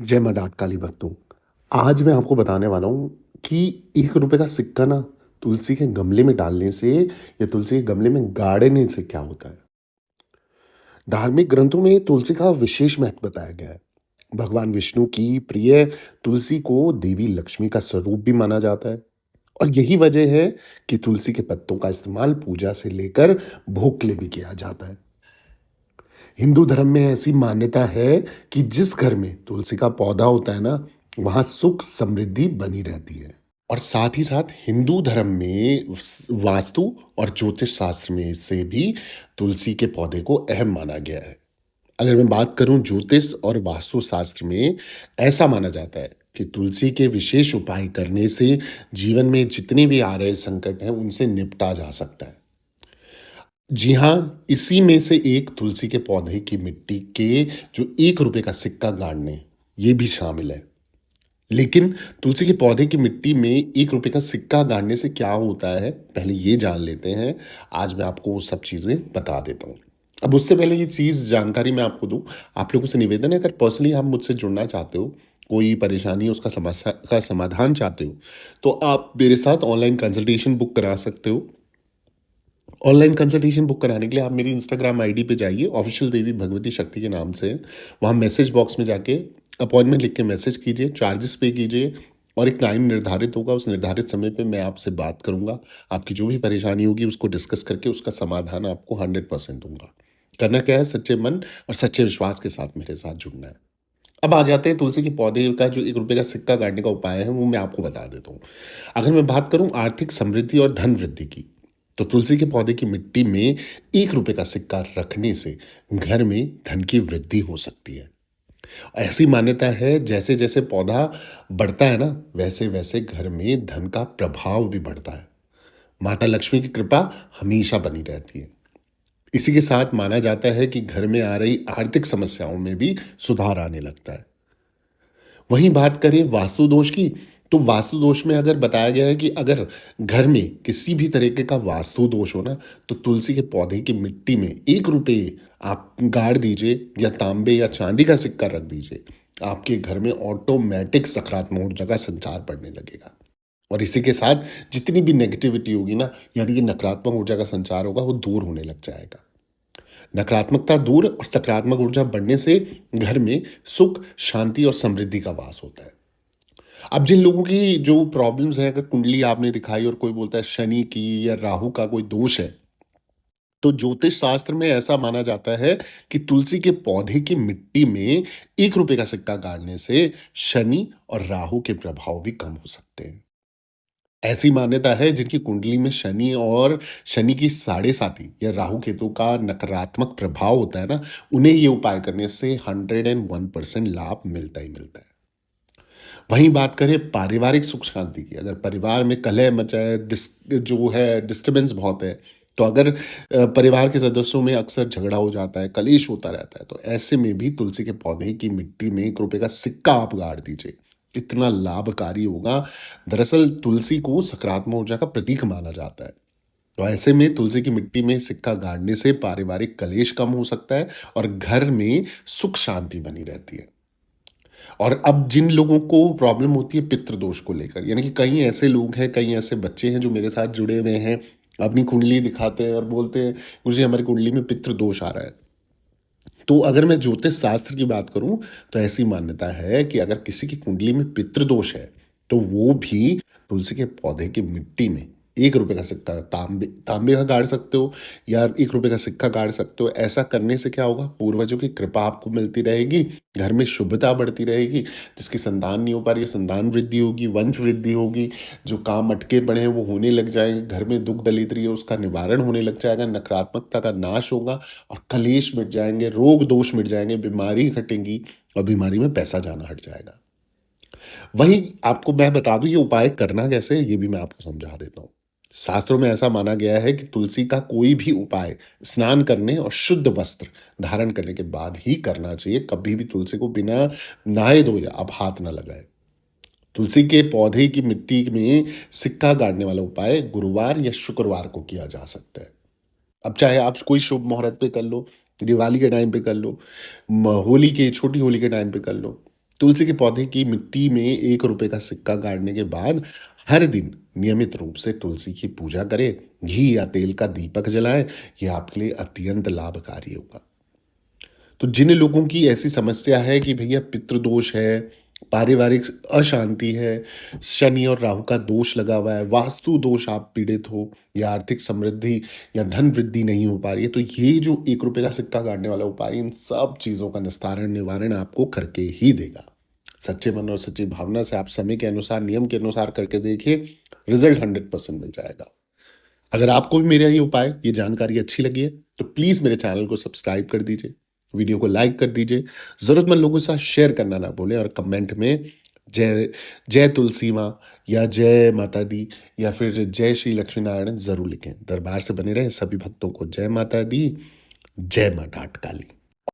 जय माँ डाक काली भक्तों। आज मैं आपको बताने वाला हूँ कि ₹1 का सिक्का ना तुलसी के गमले में डालने से या तुलसी के गमले में गाड़ने से क्या होता है। धार्मिक ग्रंथों में तुलसी का विशेष महत्व बताया गया है। भगवान विष्णु की प्रिय तुलसी को देवी लक्ष्मी का स्वरूप भी माना जाता है और यही वजह है कि तुलसी के पत्तों का इस्तेमाल पूजा से लेकर भोग के लिए भी किया जाता है। हिंदू धर्म में ऐसी मान्यता है कि जिस घर में तुलसी का पौधा होता है ना, वहाँ सुख समृद्धि बनी रहती है। और साथ ही साथ हिंदू धर्म में वास्तु और ज्योतिष शास्त्र में से भी तुलसी के पौधे को अहम माना गया है। अगर मैं बात करूं ज्योतिष और वास्तु शास्त्र में, ऐसा माना जाता है कि तुलसी के विशेष उपाय करने से जीवन में जितने भी आ रहे संकट हैं उनसे निपटा जा सकता है। जी हाँ, इसी में से एक तुलसी के पौधे की मिट्टी के जो ₹1 का सिक्का गाड़ने, ये भी शामिल है। लेकिन तुलसी के पौधे की मिट्टी में ₹1 का सिक्का गाड़ने से क्या होता है, पहले ये जान लेते हैं। आज मैं आपको वो सब चीज़ें बता देता हूँ। अब उससे पहले ये चीज़ जानकारी मैं आपको दूँ, आप लोगों से निवेदन है, अगर पर्सनली आप मुझसे जुड़ना चाहते हो, कोई परेशानी उसका समस्या का समाधान चाहते हो, तो आप मेरे साथ ऑनलाइन कंसल्टेशन बुक करा सकते हो। ऑनलाइन कंसल्टेशन बुक कराने के लिए आप मेरी इंस्टाग्राम आईडी पे जाइए, ऑफिशियल देवी भगवती शक्ति के नाम से। वहाँ मैसेज बॉक्स में जाके अपॉइंटमेंट लिख के मैसेज कीजिए, चार्जेस पे कीजिए और एक टाइम निर्धारित होगा, उस निर्धारित समय पे मैं आपसे बात करूँगा। आपकी जो भी परेशानी होगी उसको डिस्कस करके उसका समाधान आपको 100% दूँगा। करना क्या है, सच्चे मन और सच्चे विश्वास के साथ मेरे साथ जुड़ना है। अब आ जाते हैं तुलसी के पौधे का जो ₹1 का सिक्का काटने का उपाय है, वो मैं आपको बता देता हूँ। अगर मैं बात करूँ आर्थिक समृद्धि और धन वृद्धि की, तो तुलसी के पौधे की मिट्टी में ₹1 का सिक्का रखने से घर में धन की वृद्धि हो सकती है। ऐसी मान्यता है जैसे जैसे पौधा बढ़ता है ना, वैसे वैसे घर में धन का प्रभाव भी बढ़ता है। माता लक्ष्मी की कृपा हमेशा बनी रहती है। इसी के साथ माना जाता है कि घर में आ रही आर्थिक समस्याओं में भी सुधार आने लगता है। वहीं बात करें वास्तु दोष की, तो वास्तु दोष में अगर बताया गया है कि अगर घर में किसी भी तरीके का वास्तु दोष हो ना, तो तुलसी के पौधे की मिट्टी में ₹1 आप गाड़ दीजिए या तांबे या चांदी का सिक्का रख दीजिए। आपके घर में ऑटोमेटिक सकारात्मक ऊर्जा का संचार बढ़ने लगेगा। और इसी के साथ जितनी भी नेगेटिविटी होगी ना, यानी कि नकारात्मक ऊर्जा का संचार होगा, वो दूर होने लग जाएगा। नकारात्मकता दूर और सकारात्मक ऊर्जा बढ़ने से घर में सुख, शांति और समृद्धि का वास होता है। अब जिन लोगों की जो प्रॉब्लम्स है, अगर कुंडली आपने दिखाई और कोई बोलता है शनि की या राहु का कोई दोष है, तो ज्योतिष शास्त्र में ऐसा माना जाता है कि तुलसी के पौधे की मिट्टी में ₹1 का सिक्का गाड़ने से शनि और राहु के प्रभाव भी कम हो सकते हैं। ऐसी मान्यता है जिनकी कुंडली में शनि और शनि की साढ़े साती या राहु केतु का नकारात्मक प्रभाव होता है ना, उन्हें ये उपाय करने से 101% लाभ मिलता ही मिलता है। वहीं बात करें पारिवारिक सुख शांति की, अगर परिवार में कलह मचा है, जो है डिस्टर्बेंस बहुत है, तो अगर परिवार के सदस्यों में अक्सर झगड़ा हो जाता है, कलेश होता रहता है, तो ऐसे में भी तुलसी के पौधे की मिट्टी में ₹1 का सिक्का आप गाड़ दीजिए। इतना लाभकारी होगा। दरअसल तुलसी को सकारात्मक ऊर्जा का प्रतीक माना जाता है। तो ऐसे में तुलसी की मिट्टी में सिक्का गाड़ने से पारिवारिक कलेश कम हो सकता है और घर में सुख शांति बनी रहती है। और अब जिन लोगों को प्रॉब्लम होती है पितृदोष को लेकर, यानी कि कई ऐसे लोग हैं, कई ऐसे बच्चे हैं जो मेरे साथ जुड़े हुए हैं, अपनी कुंडली दिखाते हैं और बोलते हैं, "गुरुजी हमारी कुंडली में पितृदोष आ रहा है।" तो अगर मैं ज्योतिष शास्त्र की बात करूँ, तो ऐसी मान्यता है कि अगर किसी की कुंडली में पितृदोष है, तो वो भी तुलसी के पौधे की मिट्टी में ₹1 का सिक्का तांबे तांबे का गाड़ सकते हो या ₹1 का सिक्का गाड़ सकते हो। ऐसा करने से क्या होगा, पूर्वजों की कृपा आपको मिलती रहेगी, घर में शुभता बढ़ती रहेगी, जिसकी संतान नहीं हो पा रही है, संतान वृद्धि होगी, वंश वृद्धि होगी, जो काम अटके पड़े हैं, वो होने लग जाएँगे, घर में दुःख दरिद्र है, उसका निवारण होने लग जाएगा, नकारात्मकता का नाश होगा और कलेश मिट जाएँगे, रोग दोष मिट जाएँगे, बीमारी हटेंगी और बीमारी में पैसा जाना हट जाएगा। वहीं आपको मैं बता दूँ ये उपाय करना कैसे है, ये भी मैं आपको समझा देता हूँ। शास्त्रों में ऐसा माना गया है कि तुलसी का कोई भी उपाय स्नान करने और शुद्ध वस्त्र धारण करने के बाद ही करना चाहिए। कभी भी तुलसी को बिना नहाए धोए आप हाथ ना लगाएँ। तुलसी के पौधे की मिट्टी में सिक्का गाड़ने वाला उपाय गुरुवार या शुक्रवार को किया जा सकता है। अब चाहे आप कोई शुभ मुहूर्त पे कर लो, दिवाली के टाइम पे कर लो, होली के छोटी होली के टाइम पे कर लो, तुलसी के पौधे की मिट्टी में 1 रुपए का सिक्का गाड़ने के बाद हर दिन नियमित रूप से तुलसी की पूजा करें, घी या तेल का दीपक जलाएं, यह आपके लिए अत्यंत लाभकारी होगा। तो जिन लोगों की ऐसी समस्या है कि भैया पितृदोष है, पारिवारिक अशांति है, शनि और राहु का दोष लगा हुआ है, वास्तु दोष आप पीड़ित हो या आर्थिक समृद्धि या धन वृद्धि नहीं हो पा रही है, तो ये जो 1 रुपए का सिक्का गाड़ने वाला उपाय इन सब चीज़ों का निस्तारण, निवारण आपको करके ही देगा। सच्चे मन और सच्ची भावना से आप समय के अनुसार, नियम के अनुसार करके देखिए, रिज़ल्ट 100% मिल जाएगा। अगर आपको भी मेरा ये उपाय, ये जानकारी अच्छी लगी है, तो प्लीज़ मेरे चैनल को सब्सक्राइब कर दीजिए, वीडियो को लाइक कर दीजिए, ज़रूरतमंद लोगों के साथ शेयर करना ना भूलें और कमेंट में जय जय तुलसी माँ या जय माता दी या फिर जय श्री लक्ष्मी नारायण ज़रूर लिखें। दरबार से बने रहें, सभी भक्तों को जय माता दी, जय माँ डाँट काली।